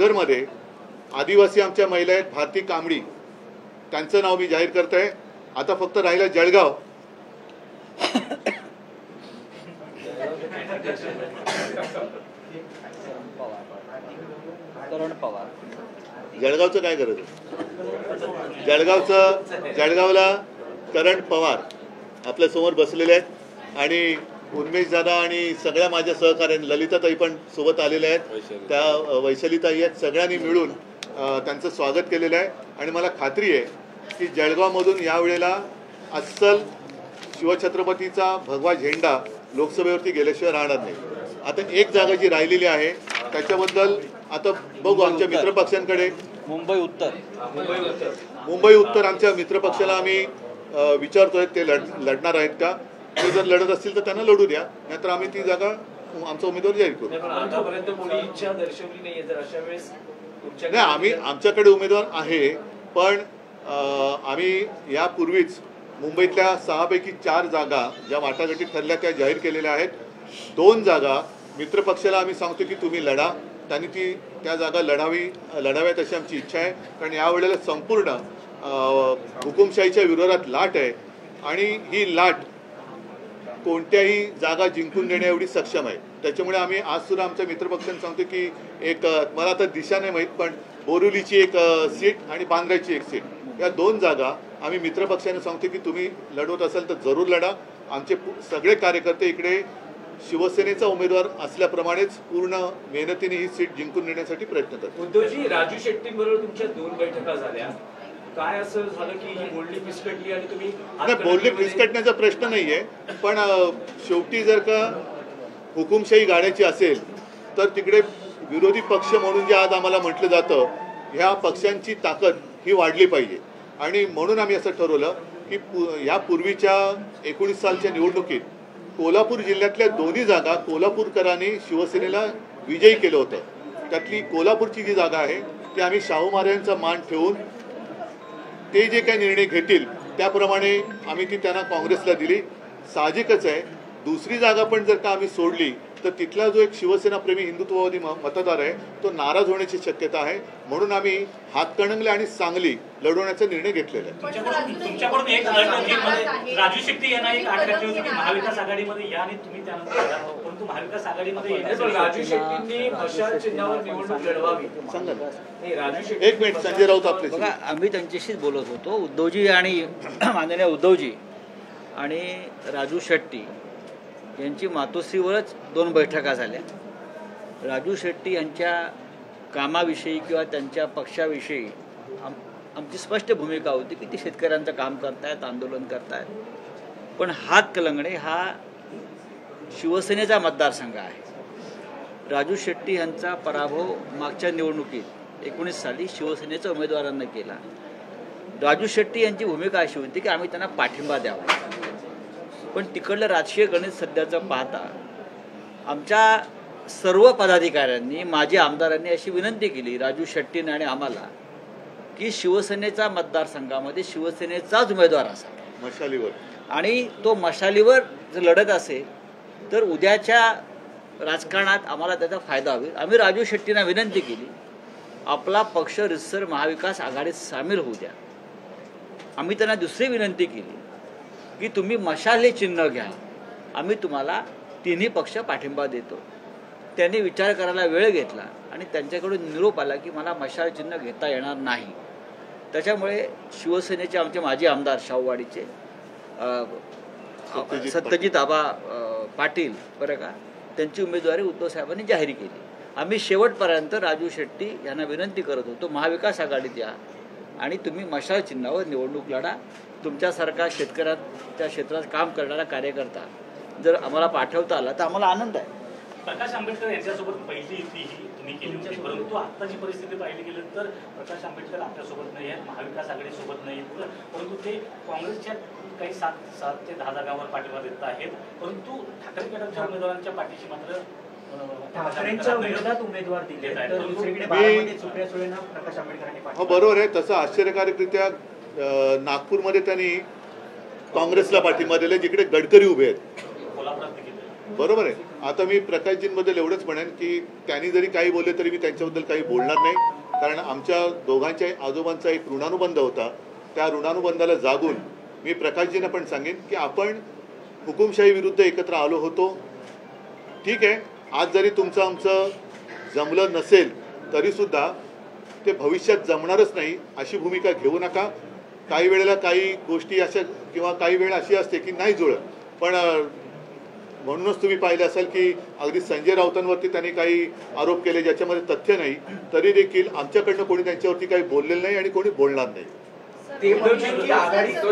दादरमध्ये आदिवासी आमच्या महिला आहेत भारती कांबडी, त्यांचं नाव मी जाहीर करत आहे। आता फक्त राहिलं जळगाव। जळगावचं काय गरज आहे? जळगावला करण पवार आपल्या समोर बसलेले आहेत आणि उन्मेष दादा आणि सगळ्या माझ्या सहकार्यांनी ललिताताई पण सोबत आलेल्या आहेत, त्या वैशालीताई आहेत, सगळ्यांनी मिळून त्यांचं स्वागत केलेलं आहे। आणि मला खात्री आहे की जळगावमधून यावेळेला अस्सल शिवछत्रपतीचा भगवा झेंडा लोकसभेवरती गेल्याशिवाय राहणार नाही। आता एक जागा जी राहिलेली आहे त्याच्याबद्दल आता बघू, आमच्या मित्रपक्षांकडे मुंबई उत्तर आमच्या मित्रपक्षाला आम्ही विचारतोय ते लढणार आहेत का, ते जर लढत असतील तर त्यांना लढू द्या, नाहीतर आम्ही ती जागा आमचा उमेदवार जाहीर करू। नाही, आम्ही आमच्याकडे उमेदवार आहे, पण आम्ही यापूर्वीच मुंबईतल्या 6 पैकी 4 जागा ज्या वाटाघाटी ठरल्या त्या जाहीर केलेल्या आहेत। 2 जागा मित्रपक्षाला आम्ही सांगतो की तुम्ही लढा, त्यांनी त्या जागा लढाव्यात अशी आमची इच्छा आहे। कारण यावेळेला संपूर्ण हुकुमशाहीच्या विरोधात लाट आहे आणि ही लाट कोणत्याही जागा जिंकून देण्या एवढी सक्षम आहे। त्याच्यामुळे आम्ही आज सुद्धा आमच्या मित्रपक्षांना सांगतो की एक मला आता दिशा नाही माहीत, पण बोरिवलीची एक सीट आणि बांद्राची एक सीट, या 2 जागा आम्ही मित्रपक्षांना सांगतो की तुम्ही लढवत असाल तर जरूर लढा। आमचे सगळे कार्यकर्ते इकडे शिवसेनेचा उमेदवार असल्याप्रमाणेच पूर्ण मेहनतीने ही सीट जिंकून नेण्यासाठी प्रयत्न करतात। उद्धवजी, राजू शेट्टींबरोबर तुमच्या 2 बैठका झाल्या, काय असं झालं की ही बोलणी फिसकटली आणि तुम्ही? नाही, बोलणी फिसकटण्याचा प्रश्न नाहीये, पण शेवटी जर का हुकुमशाही गाड्याची असेल तर तिकडे विरोधी पक्ष म्हणून जे आज आम्हाला म्हटलं जातं, ह्या पक्षांची ताकद ही वाढली पाहिजे। आणि म्हणून आम्ही असं ठरवलं की यापूर्वीच्या 19 सालच्या निवडणुकीत कोल्हापूर जिल्ह्यातल्या 2 जागा कोल्हापूरकरांनी शिवसेनेला विजयी केलं होतं। त्यातली कोल्हापूरची जी जागा आहे ती आम्ही शाहू महाराजांचा मान ठेवून ते जे काही निर्णय घेतील त्याप्रमाणे आम्ही ती त्यांना काँग्रेसला दिली। साहजिकच आहे, दुसरी जागा पण जर का आम्ही सोडली तर तिथला जो एक शिवसेनाप्रेमी हिंदुत्ववादी मतदार आहे तो नाराज होण्याची शक्यता आहे। म्हणून आम्ही हातकणंगले आणि सांगली लढवण्याचा निर्णय घेतलेला आहे। तुमच्याकडून एक राजू शेट्टी यांना एक आठ घातली होती की महाविकास आघाडीमध्ये या आणि तुम्ही त्यानंतर, परंतु महाविकास आघाडीमध्ये राजू शेट्टींनी मशाल चिन्हावर निवडणूक लढवावी सांगा ना। एक मिनिट, संजय राऊत आपले बघा, आम्ही त्यांच्याशीच बोलत होतो, उद्धवजी आणि माननीय उद्धवजी आणि राजू शेट्टी यांची मातोश्रीवरच 2 बैठका झाल्या। राजू शेट्टी यांच्या कामाविषयी किंवा त्यांच्या पक्षाविषयी आमची स्पष्ट भूमिका होती की ते शेतकऱ्यांचं काम करतायत, आंदोलन करतायत, पण हातकणंगले हा शिवसेनेचा मतदारसंघ आहे। राजू शेट्टी यांचा पराभव मागच्या निवडणुकीत 19 साली शिवसेनेच्या उमेदवारांना केला। राजू शेट्टी यांची भूमिका अशी होती की आम्ही त्यांना पाठिंबा द्यावा, पण तिकडलं राजकीय गणित सध्याचं पाहता आमच्या सर्व पदाधिकाऱ्यांनी, माजी आमदारांनी अशी विनंती केली राजू शेट्टीने आणि आम्हाला की शिवसेनेच्या मतदारसंघामध्ये शिवसेनेचाच उमेदवार असावा मशालीवर, आणि तो मशालीवर जर लढत असेल तर उद्याच्या राजकारणात आम्हाला त्याचा फायदा होईल। आम्ही राजू शेट्टींना विनंती केली आपला पक्ष रितसर महाविकास आघाडीत सामील होऊ द्या। आम्ही त्यांना दुसरी विनंती केली की तुम्ही मशाल हे चिन्ह घ्या, आम्ही तुम्हाला 3ही पक्ष पाठिंबा देतो। त्यांनी विचार करायला वेळ घेतला आणि त्यांच्याकडून निरोप आला की मला मशाल चिन्ह घेता येणार नाही। त्याच्यामुळे शिवसेनेचे आमचे माजी आमदार शाहूवाडीचे सत्यजित आबा पाटील बरं का, त्यांची उमेदवारी उद्धव साहेबांनी जाहीर केली। आम्ही शेवटपर्यंत राजू शेट्टी यांना विनंती करत होतो महाविकास आघाडीत या आणि तुम्ही मशाल चिन्हावर निवडणूक लढा। तुमच्यासारखा शेतकऱ्याच्या क्षेत्रात काम करणारा कार्यकर्ता जर आम्हाला पाठवता आला तर आम्हाला आनंद आहे। प्रकाश आंबेडकर यांच्यासोबत पहिली युती ही तुम्ही केली होती, परंतु आत्ताची परिस्थिती पाहिली गेली तर प्रकाश आंबेडकर आपल्यासोबत नाही आहेत, महाविकास आघाडीसोबत नाही आहेत, परंतु ते काँग्रेसच्या काही 7 ते 10 जागांवर पाठिंबा देत आहेत, परंतु ठाकरे गटाच्या उमेदवारांच्या पाठीशी मात्र ठाकरेंच्या विरोधात उमेदवार दिले आहेत। हो, बरोबर आहे। तसं आश्चर्यकारकरित्या नागपूरमध्ये त्यांनी काँग्रेसला पाठिंबा दिला जिकडे गडकरी उभे आहेत, बरोबर आहे। आता मी प्रकाशजींबद्दल एवढंच म्हणेन की त्यांनी जरी काही बोलले तरी मी त्यांच्याबद्दल काही बोलणार नाही, कारण आमच्या दोघांच्या आजोबांचा एक ऋणानुबंध होता. त्या ऋणानुबंधाला जागून मी प्रकाशजींना पण सांगेन की आपण हुकुमशाही विरुद्ध एकत्र आलो होतो. ठीक आहे, आज जरी तुमचं आमचं जमलं नसेल तरीसुद्धा ते भविष्यात जमणारच नाही अशी भूमिका घेऊ नका. काही वेळेला काही गोष्टी अशा किंवा काही वेळ अशी असते की नाही जुळत, पण म्हणूनच तुम्ही पाहिलं असाल की अगदी संजय राऊतांवरती त्यांनी काही आरोप केले ज्याच्यामध्ये तथ्य नाही, तरी देखील आमच्याकडनं कोणी त्यांच्यावरती काही बोललेलं नाही आणि कोणी बोलणार नाही. ते म्हणतात की आघाडी